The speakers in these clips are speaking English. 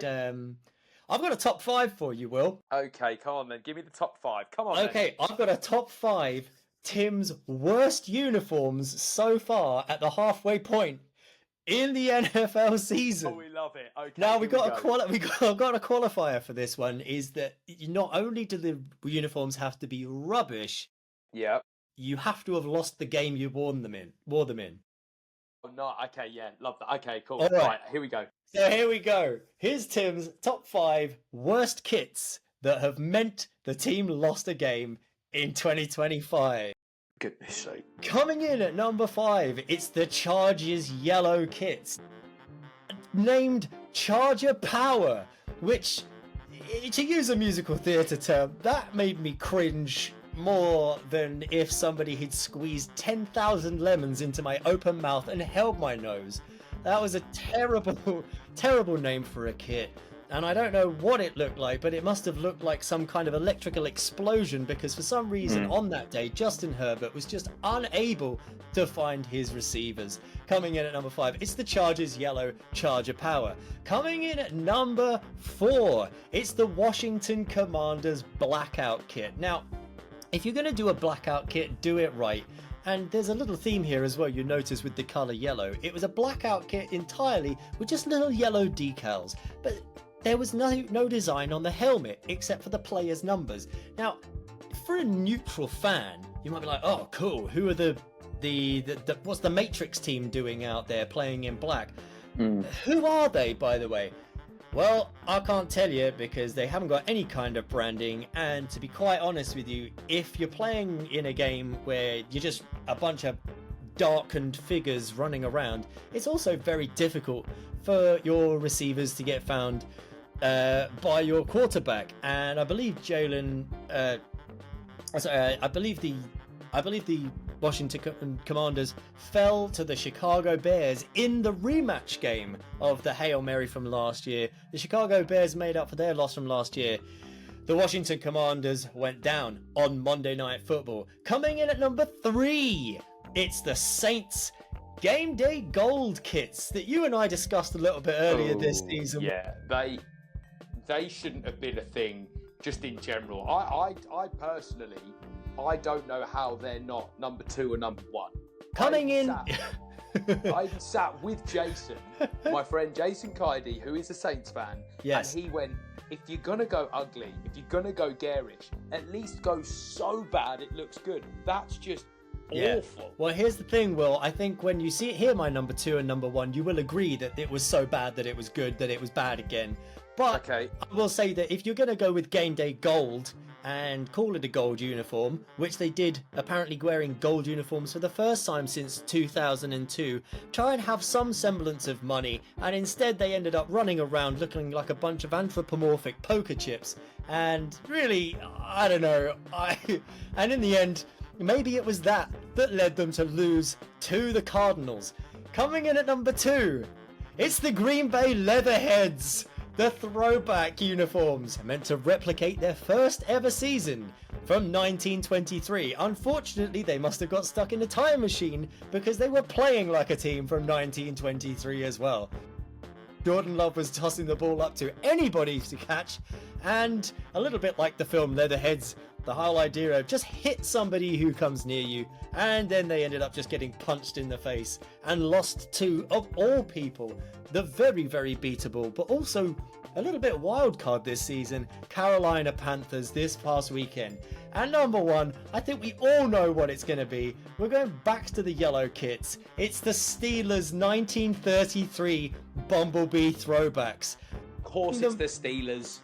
Right. I've got a top 5 for you, Will. Okay, come on then. Give me the top 5. Come on. Okay, I've got a top 5 Tim's worst uniforms so far at the halfway point in the NFL season. Oh, we love it. Okay. Now we got a qualifier for this one. Is that not only do the uniforms have to be rubbish, yeah, you have to have lost the game you wore them in. Oh no. Okay. Yeah. Love that. Okay. Cool. All right. Here we go. So here we go. Here's Tim's top 5 worst kits that have meant the team lost a game in 2025. Goodness sake. Coming in at number 5, it's the Chargers yellow kits. Named Charger Power, which, to use a musical theatre term, that made me cringe more than if somebody had squeezed 10,000 lemons into my open mouth and held my nose. That was a terrible, terrible name for a kit. And I don't know what it looked like, but it must have looked like some kind of electrical explosion, because for some reason on that day, Justin Herbert was just unable to find his receivers. Coming in at number 5, it's the Chargers yellow Charger Power. Coming in at number 4, it's the Washington Commanders blackout kit. Now, if you're going to do a blackout kit, do it right. And there's a little theme here as well, you notice, with the colour yellow. It was a blackout kit entirely with just little yellow decals. But there was no design on the helmet except for the players' numbers. Now, for a neutral fan, you might be like, oh, cool. Who are the what's the Matrix team doing out there playing in black? Who are they, by the way? Well, I can't tell you because they haven't got any kind of branding, and to be quite honest with you, if you're playing in a game where you're just a bunch of darkened figures running around, it's also very difficult for your receivers to get found by your quarterback. And I believe I believe the Washington Commanders fell to the Chicago Bears in the rematch game of the Hail Mary from last year. The Chicago Bears made up for their loss from last year. The Washington Commanders went down on Monday Night Football. Coming in at number 3, it's the Saints Game Day Gold kits that you and I discussed a little bit earlier this season. Yeah, they shouldn't have been a thing just in general. I personally, I don't know how they're not number 2 or number 1. I sat with Jason, my friend Jason Kaidy, who is a Saints fan, and he went, if you're going to go ugly, if you're going to go garish, at least go so bad it looks good. That's just awful. Well, here's the thing, Will. I think when you hear my number 2 and number 1, you will agree that it was so bad that it was good, that it was bad again. But I will say that if you're going to go with Game Day Gold and call it a gold uniform, which they did, apparently wearing gold uniforms for the first time since 2002, try and have some semblance of money, and instead they ended up running around looking like a bunch of anthropomorphic poker chips. And really, I don't know, and in the end, maybe it was that led them to lose to the Cardinals. Coming in at number 2, it's the Green Bay Leatherheads. The throwback uniforms, meant to replicate their first ever season from 1923. Unfortunately, they must have got stuck in a time machine because they were playing like a team from 1923 as well. Jordan Love was tossing the ball up to anybody to catch, and a little bit like the film Leatherheads, the whole idea of just hit somebody who comes near you, and then they ended up just getting punched in the face and lost to, of all people, the very, very beatable, but also a little bit wild card this season, Carolina Panthers this past weekend. And number 1, I think we all know what it's going to be. We're going back to the yellow kits. It's the Steelers 1933 Bumblebee throwbacks. Of course it's the Steelers.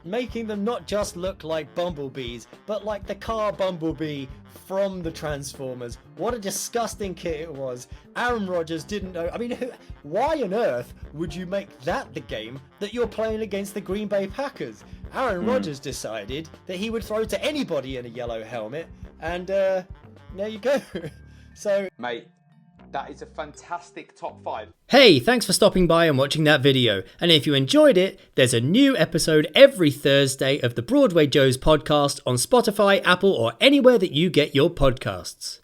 Making them not just look like bumblebees, but like the car Bumblebee from the Transformers. What a disgusting kit it was. Aaron Rodgers didn't know. I mean, why on earth would you make that the game that you're playing against the Green Bay Packers? Aaron Rodgers decided that he would throw to anybody in a yellow helmet, and there you go. So, mate, that is a fantastic top 5. Hey, thanks for stopping by and watching that video. And if you enjoyed it, there's a new episode every Thursday of the Broadway Joes Podcast on Spotify, Apple, or anywhere that you get your podcasts.